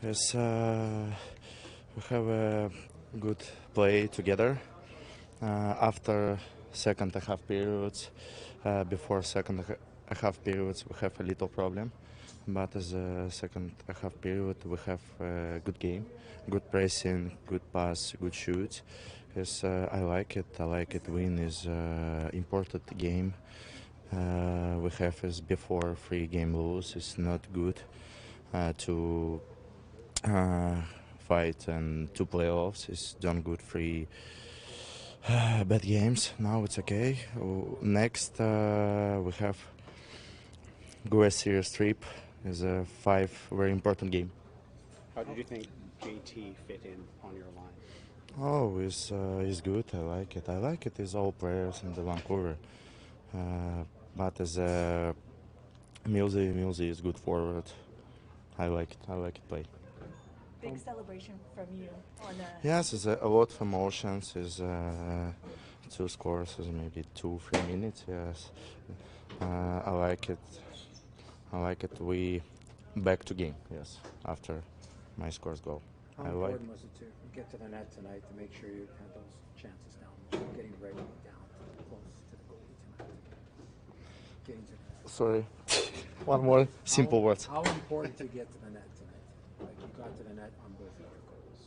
Yes, we have a good play together. After second and half periods, before second and half periods, we have a little problem. But as a second and half period, we have a good game, good pressing, good pass, good shoot. Yes, I like it. I like it. Win is important game. We have as before 3 game lose. It's not good to fight and 2 playoffs. It's done good 3 bad games. Now it's okay. Next we have go a series trip. Is a 5 very important game. How did you think JT fit in on your line? Oh, he's good. I like it. I like it. It's all players in the Vancouver. But as Milsey is good forward. I like it. I like it play. Big celebration from you on Yes, it's a lot of emotions. Is 2 scores, is maybe 2-3 minutes. Yes, I like it. I like it. We back to game. Yes, after my scores goal. How important was it to get to the net tonight to make sure you had those chances down, getting ready down close to the goalie tonight? Getting to the net. Sorry, one more simple word. How important to get to the net tonight? Like you got to the net on both of your goals.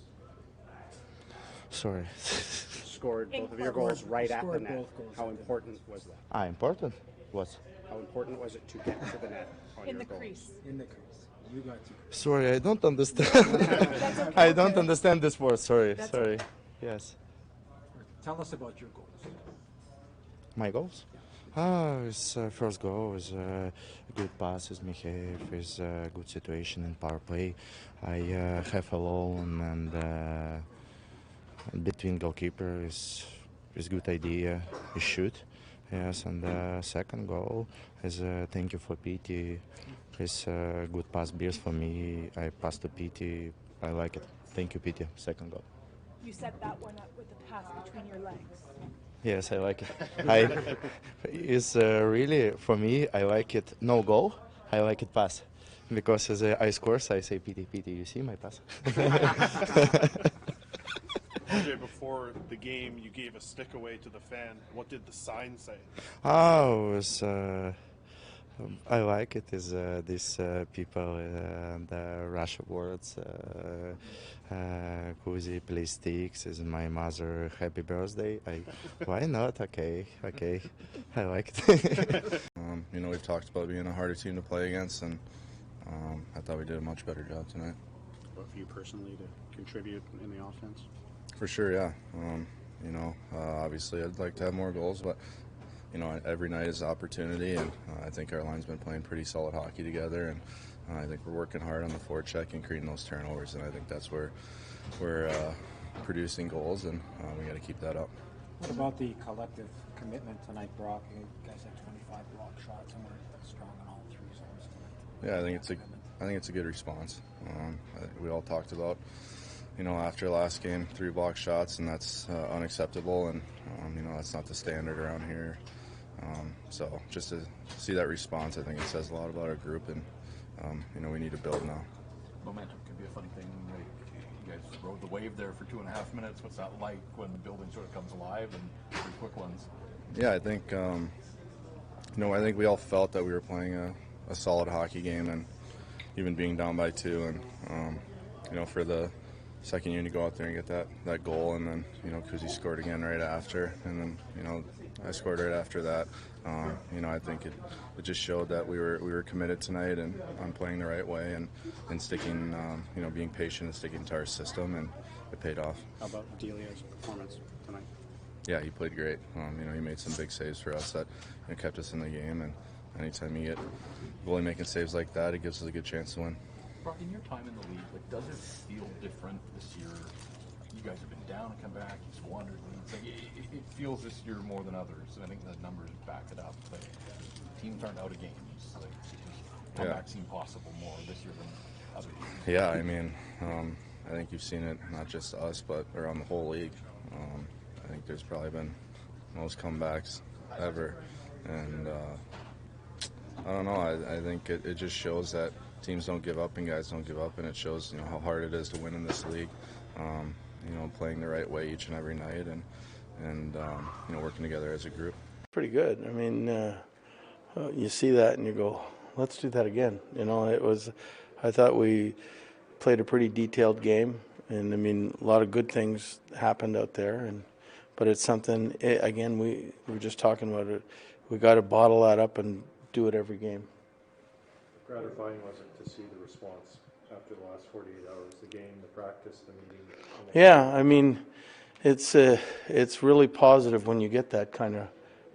Sorry. Scored both of your goals right at the net. How important was that? Important. What? How important was it to get to the net on in your the goals? crease. In the crease. You got to crease. Sorry, I don't understand. That's okay. I don't understand this word. Sorry. That's Sorry. okay. Yes. Tell us about your goals. My goals? His first goal is a good pass, is Mikheyev, is a good situation in power play. I have alone and between goalkeeper is good idea. He shoot. Yes, and the second goal is thank you for Pity. It's a good pass beers for me. I passed to Pity. I like it. Thank you, Pity. Second goal. You set that one up with the pass between your legs. Yes, I like it. It's really for me. I like it. No goal. I like it pass because as I score, I say Pity. You see my pass. Okay, before the game, you gave a stick away to the fan. What did the sign say? Oh, it's, I like it. Is these people the Russian words? Kuzi plays sticks. Is my mother happy birthday? Why not? Okay. I like it. We've talked about being a harder team to play against, and I thought we did a much better job tonight. What for you personally to contribute in the offense? For sure, yeah. Obviously I'd like to have more goals, but every night is an opportunity, and I think our line's been playing pretty solid hockey together, and I think we're working hard on the forecheck and creating those turnovers, and I think that's where we're producing goals, and we got to keep that up. What about the collective commitment tonight, Brock? You guys had 25 block shots and we're strong in all 3 zones tonight. Yeah, I think it's a good response. I think we all talked about, after last game, 3 block shots, and that's unacceptable, and that's not the standard around here. So just to see that response, I think it says a lot about our group, and we need to build now. Momentum can be a funny thing. Like, you guys rode the wave there for 2.5 minutes. What's that like when the building sort of comes alive and 3 quick ones? Yeah, I think I think we all felt that we were playing a solid hockey game, and even being down by 2, and for the second unit to go out there and get that goal, and then Kuzi scored again right after, and then I scored right after that. I think it just showed that we were committed tonight and on playing the right way and sticking, being patient and sticking to our system, and it paid off. How about Delia's performance tonight? Yeah, he played great. He made some big saves for us that kept us in the game, and anytime you get goalie making saves like that, it gives us a good chance to win. Brock, in your time in the league, does it feel different this year? You guys have been down and come back. You squandered leads. It feels this year more than others, and I think the numbers back it up. But teams aren't out of games. Comebacks seem possible more this year than other years. Yeah, I think you've seen it not just us, but around the whole league. I think there's probably been most comebacks ever, and I don't know. I think it just shows that teams don't give up and guys don't give up, and it shows how hard it is to win in this league. Playing the right way each and every night, and working together as a group. Pretty good. I mean, you see that and you go, let's do that again. I thought we played a pretty detailed game, and I mean, a lot of good things happened out there, but it's something, again, we were just talking about it. We got to bottle that up and do it every game. Gratifying was it to see the response after the last 48 hours, the game, the practice, the meeting? Yeah, I mean, it's really positive when you get that kind of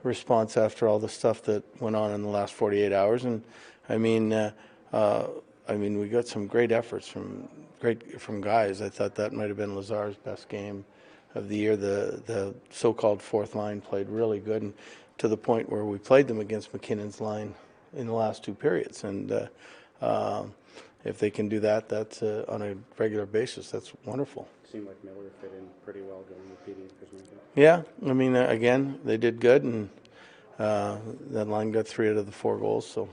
response after all the stuff that went on in the last 48 hours. And I mean, we got some great efforts from guys. I thought that might have been Lazar's best game of the year. The so-called fourth line played really good, and to the point where we played them against McKinnon's line in the last two periods. And if they can do that, that's on a regular basis. That's wonderful. Seemed like Miller fit in pretty well going with Petey and Kuzmenko. Yeah, I mean, again, they did good, and that line got 3 out of the 4 goals. So,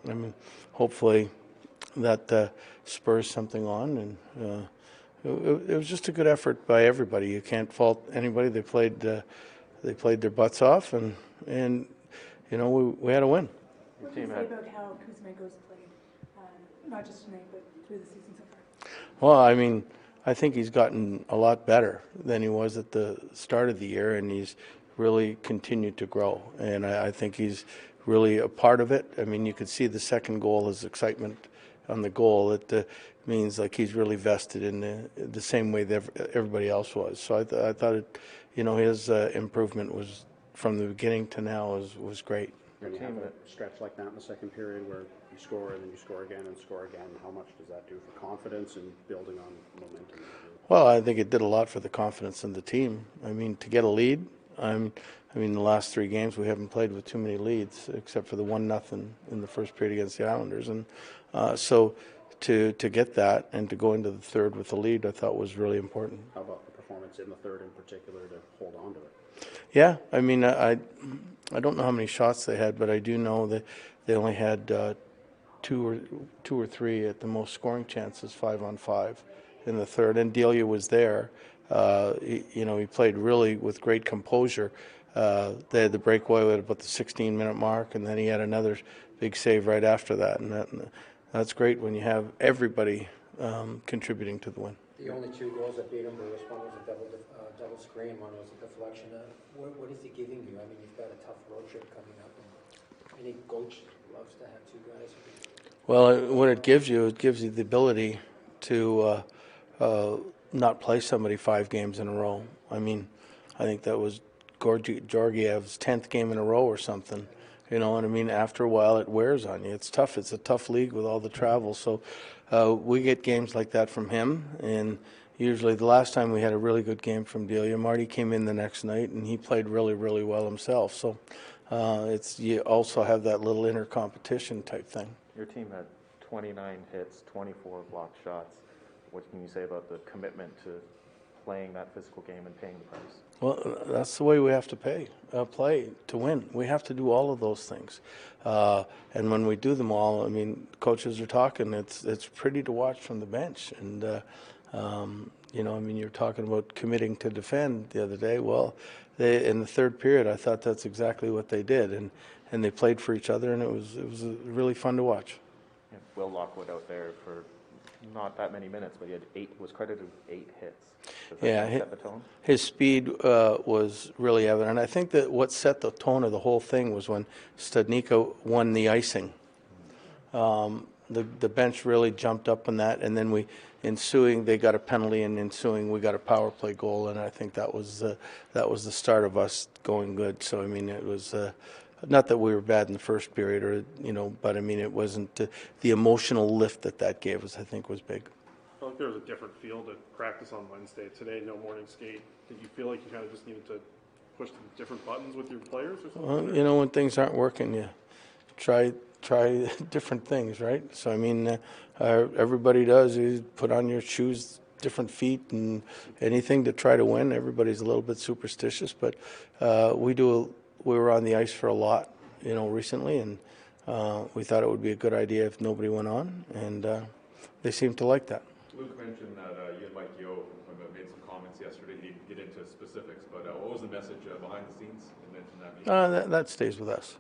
I mean, hopefully that spurs something on. And it was just a good effort by everybody. You can't fault anybody. They played their butts off, and we had a win. What do you say about how Kuzmenko's played, not just tonight, but through the season so far? Well, I mean, I think he's gotten a lot better than he was at the start of the year, and he's really continued to grow. And I think he's really a part of it. I mean, you could see the second goal, his excitement on the goal. It means like he's really vested in the same way that everybody else was. So I thought his improvement was from the beginning to now was great. When you have a stretch like that in the second period where you score and then you score again and score again, how much does that do for confidence and building on momentum? Well, I think it did a lot for the confidence in the team. I mean, to get a lead, the last 3 games we haven't played with too many leads, except for the 1-0 in the first period against the Islanders, and so to get that and to go into the third with the lead, I thought was really important. How about the performance in the third in particular to hold on to it? Yeah, I mean, I don't know how many shots they had, but I do know that they only had 2 or 3 at the most scoring chances, 5-on-5 in the third. And Delia was there. He played really with great composure. They had the breakaway at about the 16-minute mark, and then he had another big save right after that. And that's great when you have everybody contributing to the win. The only 2 goals that beat him, one was a double screen, one was a deflection. What is he giving you? I mean, you've got a tough road trip coming up, and any coach loves to have 2 guys. Well, what it gives you the ability to not play somebody 5 games in a row. I mean, I think that was Georgiev's 10th game in a row or something. You know what I mean? After a while, it wears on you. It's tough. It's a tough league with all the travel. So we get games like that from him. And usually the last time we had a really good game from Delia, Marty came in the next night, and he played really, really well himself. So you also have that little inner competition type thing. Your team had 29 hits, 24 blocked shots. What can you say about the commitment to playing that physical game and paying the price? Well, that's the way we have to play to win. We have to do all of those things. And when we do them all, I mean, coaches are talking, it's pretty to watch from the bench. And, you're talking about committing to defend the other day. Well, in the third period, I thought that's exactly what they did. And they played for each other, and it was really fun to watch. Yeah, Will Lockwood out there for not that many minutes, but he was credited with 8 hits. Does that set the tone? His speed was really evident. And I think that what set the tone of the whole thing was when Studnicka won the icing. The bench really jumped up on that, and then they got a penalty, and ensuing we got a power play goal, and I think that was the start of us going good. So I mean, it was not that we were bad in the first period, but I mean, it wasn't the emotional lift that gave us. I think was big. I felt like there was a different feel to practice on Wednesday. Today, no morning skate. Did you feel like you kind of just needed to push the different buttons with your players or something? Well, when things aren't working, you try different things, right? So I mean, everybody does. You put on your shoes, different feet, and anything to try to win. Everybody's a little bit superstitious, but we were on the ice for a lot, recently, and We thought it would be a good idea if nobody went on, and they seemed to like that. Luke mentioned that you and Mike Yeo made some comments yesterday. He didn't get into specifics, but what was the message behind the scenes? You mentioned that. That stays with us.